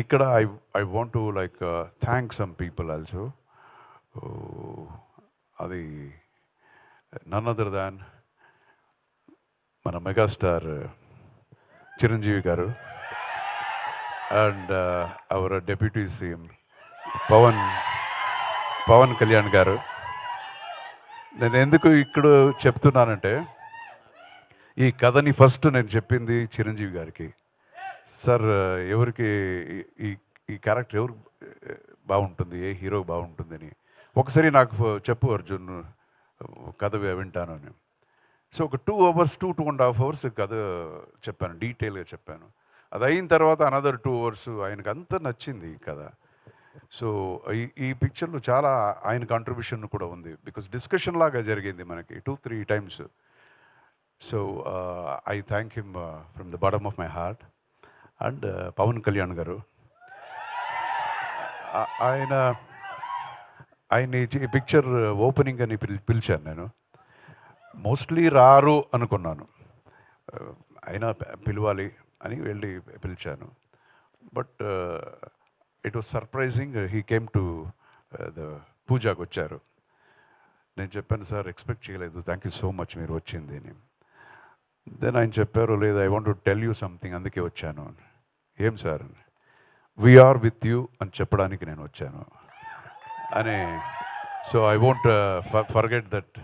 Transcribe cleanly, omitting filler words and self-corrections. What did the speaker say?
ఇక్కడ I want to like thank some people also. అది none other than మన megastar Chiranjeevi garu and our deputy CM Pawan Kalyan garu. నేను ఎందుకు ఇక్కడ చెప్తున్నానంటే ఈ కథని ఫస్ట్ నేను చెప్పింది చిరంజీవి గారికి. సార్ ఎవరికి ఈ ఈ క్యారెక్టర్ ఎవరు బాగుంటుంది, ఏ హీరో బాగుంటుందని ఒకసారి నాకు చెప్పు అర్జున్, కథ వింటాను అని. సో ఒక 2 hours 2.5 hours కథ చెప్పాను, డీటెయిల్గా చెప్పాను. అది అయిన తర్వాత అనదర్ 2 hours ఆయనకు అంత నచ్చింది ఈ కథ. సో ఈ పిక్చర్లో చాలా ఆయన కాంట్రిబ్యూషన్ కూడా ఉంది, బికాస్ డిస్కషన్ లాగా జరిగింది మనకి 2-3 times. So I thank him from the bottom of my heart. And Pawan Kalyan garu, ఆయన ఈ పిక్చర్ ఓపెనింగ్ అని పిలిచాను నేను. మోస్ట్లీ రారు అనుకున్నాను, అయినా పిలవాలి అని వెళ్ళి పిలిచాను. But it was surprising, he came to the పూజాకి వచ్చారు. నేను చెప్పాను సార్ ఎక్స్పెక్ట్ చేయలేదు, థ్యాంక్ యూ సో మచ్ మీరు వచ్చింది అని. దెన్ ఆయన చెప్పారు, లేదు I want to tell you something, అందుకే వచ్చాను. ఏం సార్? వీఆర్ విత్ యూ అని చెప్పడానికి నేను వచ్చాను అని. So I won't forget that.